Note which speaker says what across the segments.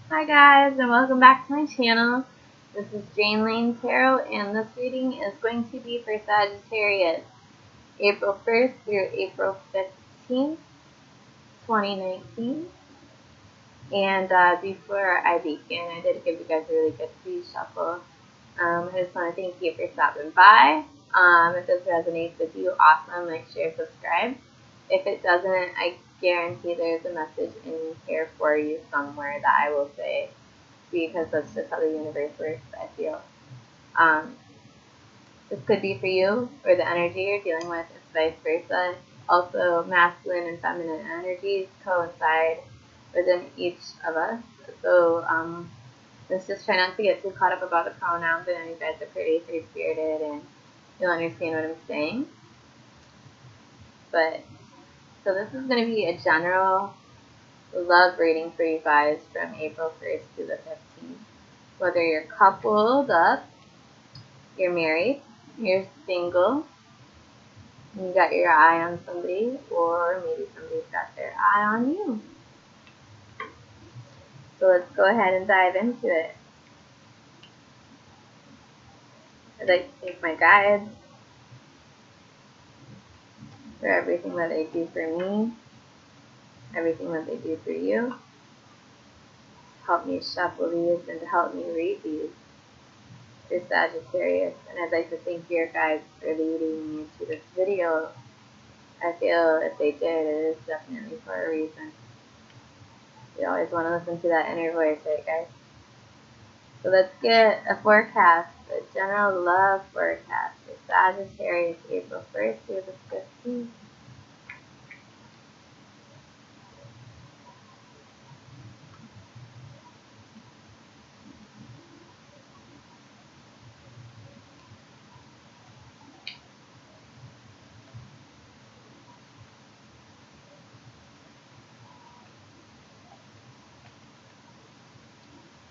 Speaker 1: Hi guys, and welcome back to my channel. This is janelanetarot, and this reading is going to be for Sagittarius, April 1st through April 15th, 2019. And before I begin, I did give you guys a really good pre-shuffle. I just want to thank you for stopping by. If this resonates with you, awesome. Like, share, subscribe. If it doesn't, I guarantee there's a message in here for you somewhere that I will say, because that's just how the universe works, I feel. This could be for you, or the energy you're dealing with, it's vice versa. Also, masculine and feminine energies coincide within each of us. So let's just try not to get too caught up about the pronouns. I know you guys are pretty free-spirited and you'll understand what I'm saying. But, so this is going to be a general love reading for you guys from April 1st to the 15th. Whether you're coupled up, you're married, you're single, you got your eye on somebody, or maybe somebody's got their eye on you. So let's go ahead and dive into it. I'd like to thank my guides for everything that they do for me, everything that they do for you. Help me shuffle these and to help me read these for Sagittarius. And I'd like to thank your guides for leading me to this video. I feel if they did, it is definitely for a reason. You always want to listen to that inner voice, right guys? So let's get a forecast, a general love forecast for Sagittarius, April 1st through the 15th.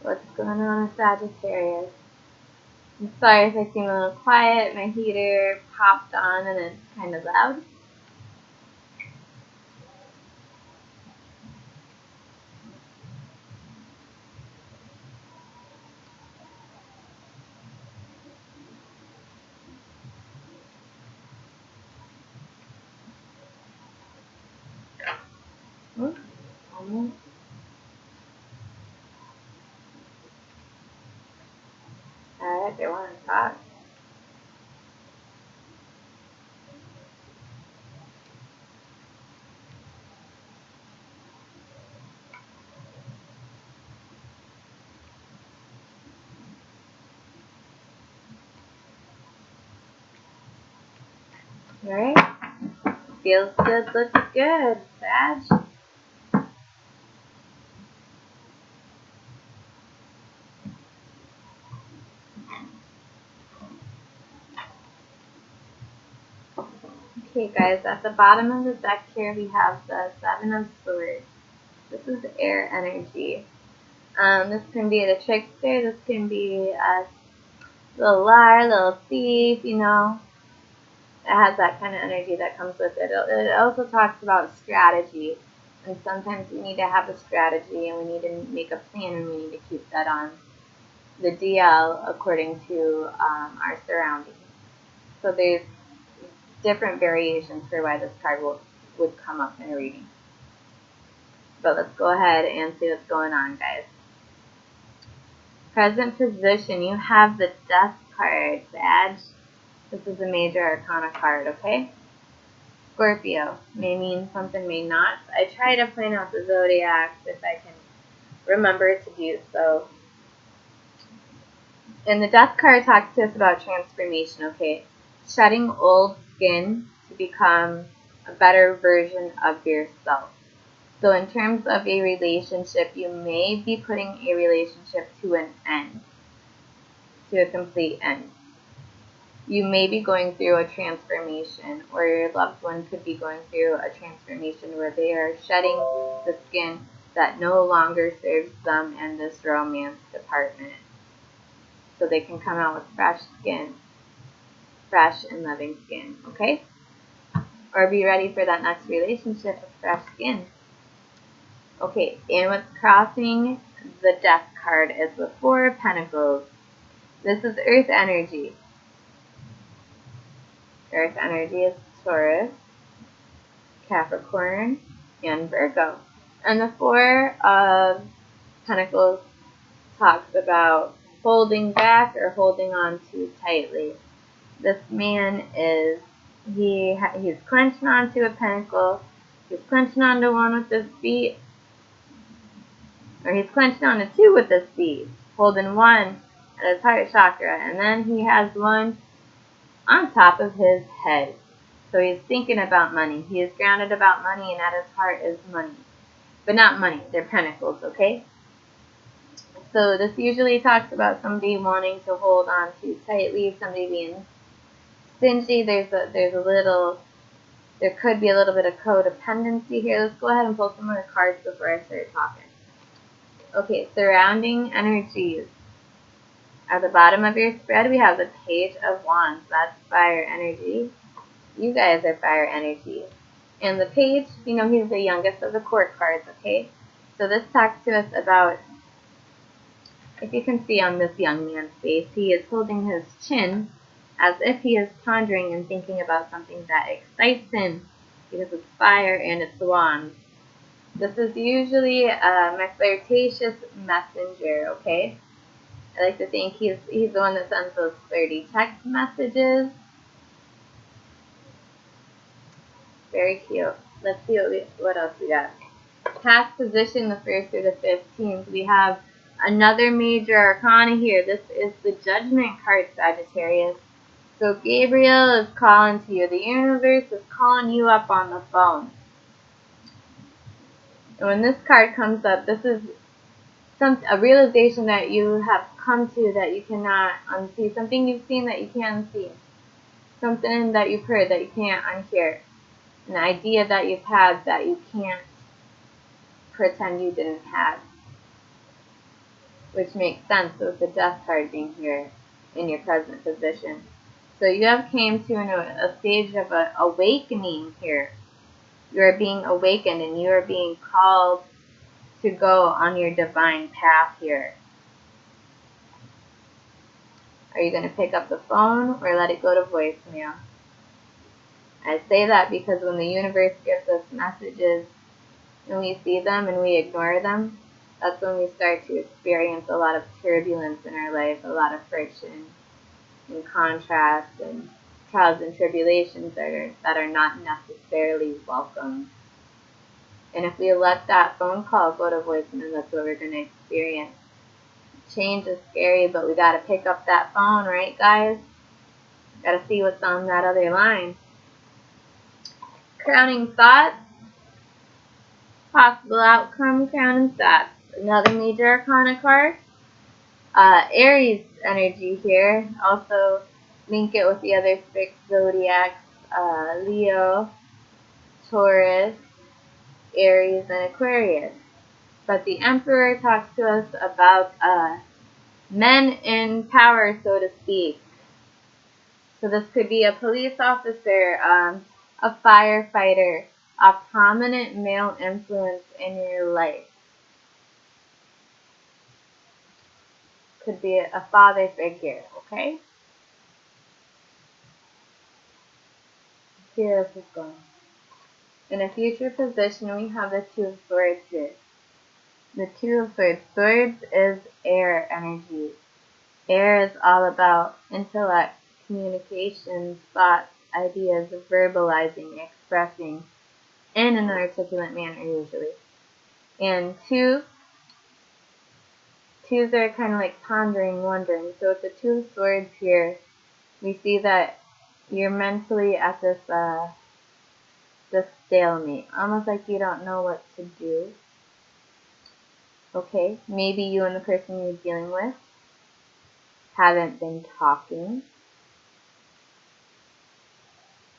Speaker 1: What's going on with Sagittarius? I'm sorry if I seem a little quiet. My heater popped on and it's kind of loud. Almost. Alright, they want to talk. Alright. Feels good, looks good, Sag. Okay guys, at the bottom of the deck here we have the Seven of Swords. This is air energy. This can be the trickster, this can be a little liar, little thief, you know. It has that kind of energy that comes with it. It also talks about strategy. And sometimes we need to have a strategy and we need to make a plan and we need to keep that on the DL according to our surroundings. So there's different variations for why this card would come up in a reading. But let's go ahead and see what's going on, guys. Present position, you have the Death card, Sag. This is a major arcana card, okay? Scorpio may mean something, may not. I try to point out the zodiacs if I can remember to do so. And the Death card talks to us about transformation, okay? Shedding old skin to become a better version of yourself. So in terms of a relationship, you may be putting a relationship to an end, to a complete end. You may be going through a transformation, or your loved one could be going through a transformation where they are shedding the skin that no longer serves them in this romance department. So they can come out with fresh skin, fresh and loving skin, okay? Or be ready for that next relationship with fresh skin. Okay, and what's crossing the Death card is the Four of Pentacles. This is Earth energy. Earth energy is Taurus, Capricorn, and Virgo. And the Four of Pentacles talks about holding back or holding on too tightly. This man is, he's clenching onto a pentacle, he's clenching onto one with his feet, or he's clenching onto two with his feet, holding one at his heart chakra, and then he has one on top of his head. So he's thinking about money. He is grounded about money, and at his heart is money. But not money, they're pentacles, okay? So this usually talks about somebody wanting to hold on too tightly, somebody being stingy. There could be a little bit of codependency here. Let's go ahead and pull some more cards before I start talking. Okay, surrounding energies. At the bottom of your spread, we have the Page of Wands. That's fire energy. You guys are fire energy. And the Page, he's the youngest of the court cards, okay? So this talks to us about, if you can see on this young man's face, he is holding his chin as if he is pondering and thinking about something that excites him, because it's fire and it's wands. This is usually my flirtatious messenger, okay? I like to think he's the one that sends those flirty text messages. Very cute. Let's see what else we got. Past position, the 1st through the 15th. We have another major arcana here. This is the Judgment card, Sagittarius. So Gabriel is calling to you. The universe is calling you up on the phone. And when this card comes up, this is a realization that you have come to that you cannot unsee. Something you've seen that you can't unsee. Something that you've heard that you can't unhear. An idea that you've had that you can't pretend you didn't have. Which makes sense with the Death card being here in your present position. So you have came to a stage of awakening here. You are being awakened and you are being called to go on your divine path here. Are you going to pick up the phone or let it go to voicemail? I say that because when the universe gives us messages and we see them and we ignore them, that's when we start to experience a lot of turbulence in our life, a lot of friction and contrast and trials and tribulations that are not necessarily welcome. And if we let that phone call go to voicemail, that's what we're going to experience. Change is scary, but we got to pick up that phone, right, guys? Got to see what's on that other line. Crowning thoughts. Possible outcome, crowning thoughts. Another major arcana card. Aries energy here. Also link it with the other 6 zodiacs. Leo, Taurus, Aries, and Aquarius. But the Emperor talks to us about men in power, so to speak. So this could be a police officer, a firefighter, a prominent male influence in your life. Could be a father figure, okay? See where this is going. In a future position, we have the 2 of Swords here. The 2 of Swords. Swords is air energy. Air is all about intellect, communications, thoughts, ideas, verbalizing, expressing in an articulate manner usually. And 2s are kind of like pondering, wondering. So with the 2 of Swords here, we see that you're mentally at this stalemate, almost like you don't know what to do. Okay, maybe you and the person you're dealing with haven't been talking.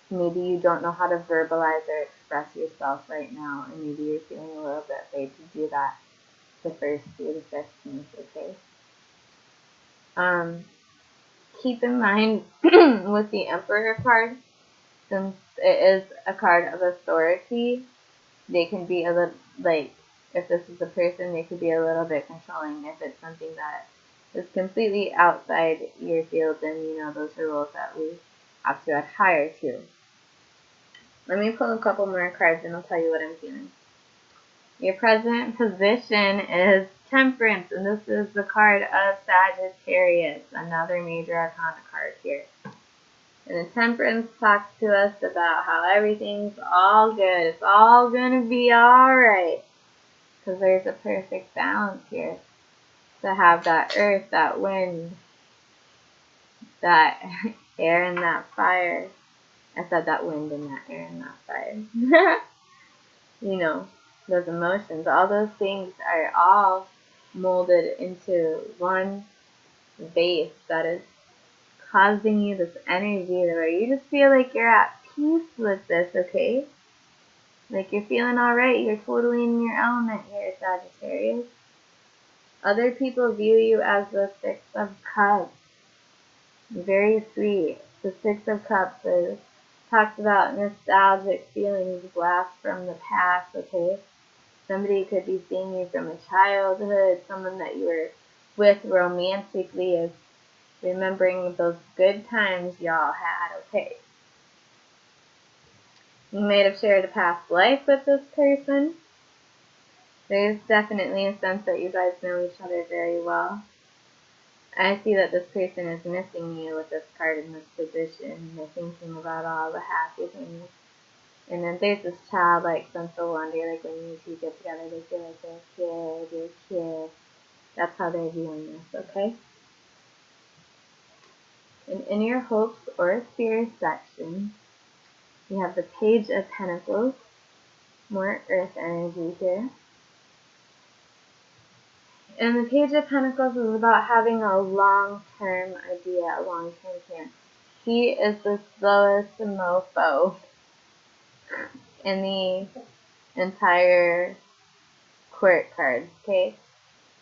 Speaker 1: Maybe you don't know how to verbalize or express yourself right now, and maybe you're feeling a little bit afraid to do that the 1st through the 15th, okay? Keep in mind with the Emperor card, since it is a card of authority, they can be a little, like, If this is a person, they could be a little bit controlling. If it's something that is completely outside your field, then you know those are rules that we have to adhere to. Let me pull a couple more cards and I'll tell you what I'm feeling. Your present position is Temperance, and this is the card of Sagittarius, another major arcana card here. And the Temperance talks to us about how everything's all good. It's all going to be alright. Because there's a perfect balance here. To have that earth, that wind, that air and that fire. I said that wind and that air and that fire. You know, those emotions, all those things are all molded into one base that is causing you this energy where you just feel like you're at peace with this, okay? Like you're feeling alright, you're totally in your element here, Sagittarius. Other people view you as the Six of Cups. Very sweet. The Six of Cups talks about nostalgic feelings, blasts from the past, okay? Somebody could be seeing you from a childhood, someone that you were with romantically is remembering those good times y'all had, okay? You might have shared a past life with this person. There's definitely a sense that you guys know each other very well. I see that this person is missing you with this card in this position. They're thinking about all the happy things. And then there's this childlike sense of wonder, like when you two get together, they feel like they're a kid. That's how they're viewing this, okay? And in your hopes or fears section, you have the Page of Pentacles, more earth energy here. And the Page of Pentacles is about having a long-term idea, a long-term plan. He is the slowest mofo in the entire court cards, okay?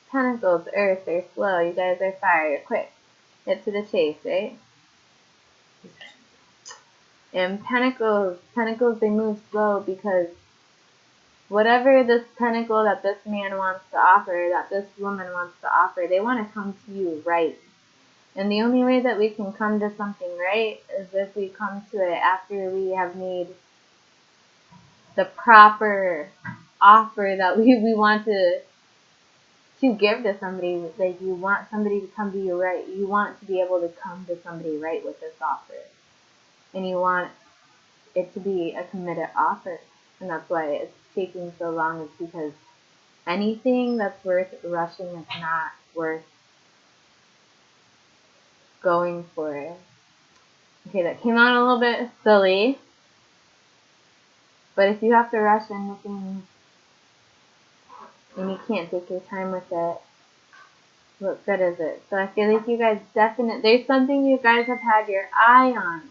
Speaker 1: Pentacles, earth, they're slow. You guys are fire, you're quick. Get to the chase, right? And Pentacles, they move slow because whatever this pentacle that this man wants to offer, that this woman wants to offer, they want to come to you right. And the only way that we can come to something right is if we come to it after we have made the proper offer that we want to give to somebody. Like, you want somebody to come to you right. You want to be able to come to somebody right with this offer. And you want it to be a committed offer. And that's why it's taking so long, is because anything that's worth rushing is not worth going for it. Okay, that came out a little bit silly. But if you have to rush into things and you can't take your time with it, what good is it? So I feel like you guys there's something you guys have had your eye on.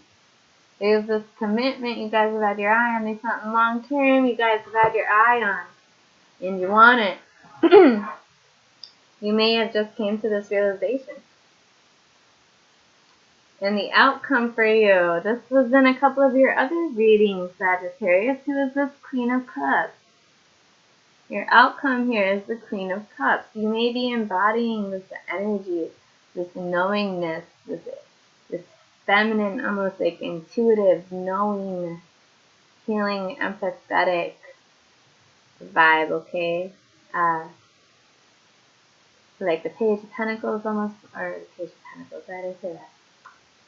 Speaker 1: There's this commitment you guys have had your eye on. There's something long term you guys have had your eye on. And you want it. You may have just came to this realization. And the outcome for you, this was in a couple of your other readings, Sagittarius, who is this Queen of Cups. Your outcome here is the Queen of Cups. You may be embodying this energy, this knowingness, this feminine, almost like intuitive, knowing, feeling empathetic vibe, okay? Like the Page of Pentacles almost, or the Page of Pentacles, why did I say that?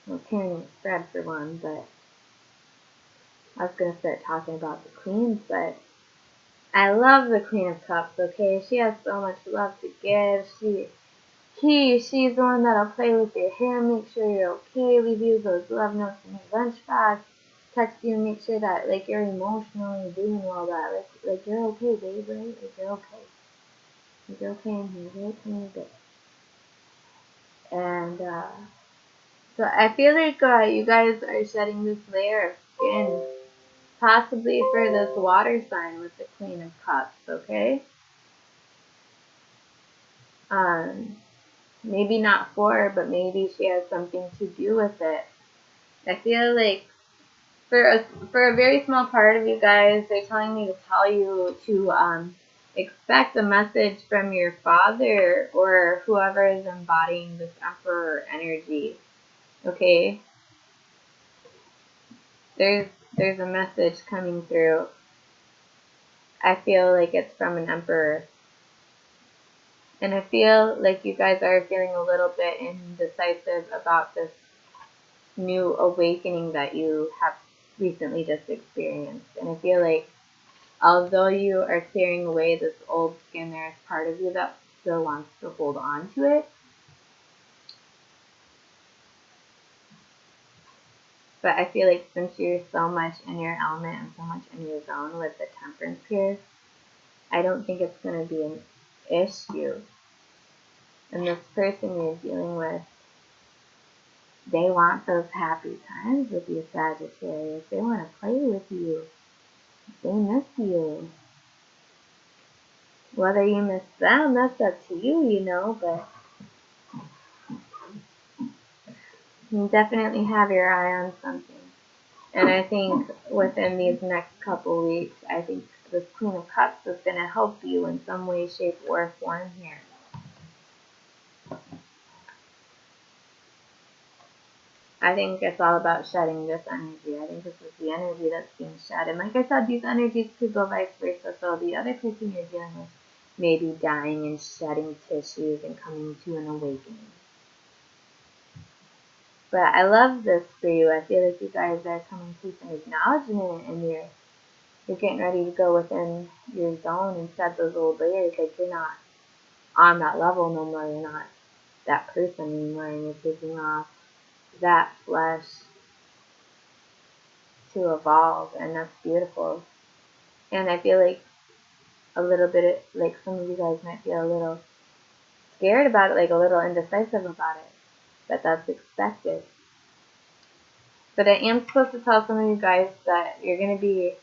Speaker 1: Well, Tyrion spread for one, but I was going to start talking about the Queens, but I love the Queen of Cups, okay? She has so much love to give. She's the one that'll play with your hair, make sure you're okay, leave you those love notes in your lunchbox, text you, make sure that, like, you're emotionally doing all that. Like you're okay, babe, right? Like, you're okay. Like, you're okay in here, right? Come here, good. And, so I feel like you guys are shedding this layer of skin, possibly for this water sign with the Queen of Cups, okay? Maybe not for, but maybe she has something to do with it. I feel like for a very small part of you guys, they're telling me to tell you to expect a message from your father or whoever is embodying this Emperor energy. Okay? There's a message coming through. I feel like it's from an Emperor. And I feel like you guys are feeling a little bit indecisive about this new awakening that you have recently just experienced. And I feel like although you are clearing away this old skin, there's part of you that still wants to hold on to it. But I feel like since you're so much in your element and so much in your zone with the temperance here, I don't think it's going to be an issue. And this person you're dealing with, they want those happy times with you, Sagittarius. They want to play with you. They miss you. Whether you miss them, that's up to you, you know, but you definitely have your eye on something. And I think within these next couple weeks, I think this Queen of Cups is going to help you in some way, shape, or form here. I think it's all about shedding this energy. I think this is the energy that's being shed. And like I said, these energies could go vice versa. So the other person you're dealing with may be dying and shedding tissues and coming to an awakening. But I love this for you. I feel like you guys are coming to some acknowledgement and you're getting ready to go within your zone and shed those old layers. Like you're not on that level no more. You're not that person anymore, and you're taking off that flesh to evolve, and that's beautiful. And I feel like a little bit, like some of you guys might feel a little scared about it, like a little indecisive about it, but that's expected. But I am supposed to tell some of you guys that you're going to be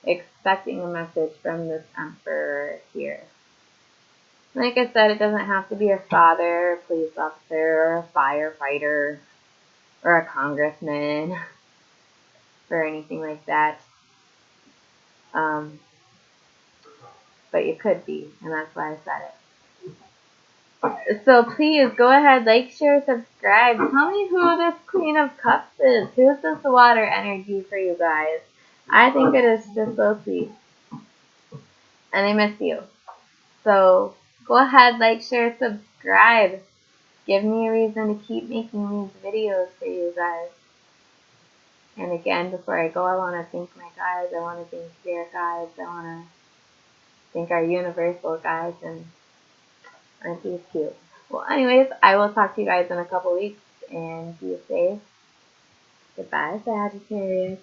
Speaker 1: expecting a message from this Emperor here. Like I said, it doesn't have to be a father, a police officer, or a firefighter, or a congressman, or anything like that. But you could be, and that's why I said it. So please go ahead, like, share, subscribe. Tell me who this Queen of Cups is. Who is this water energy for you guys? I think it is just so sweet. And I miss you. So go ahead, like, share, subscribe. Give me a reason to keep making these videos for you guys. And again, before I go, I want to thank my guides. I want to thank spirit guides. I want to thank our universal guides. And aren't these cute? Well, anyways, I will talk to you guys in a couple weeks. And be safe. Goodbye, Sagittarius.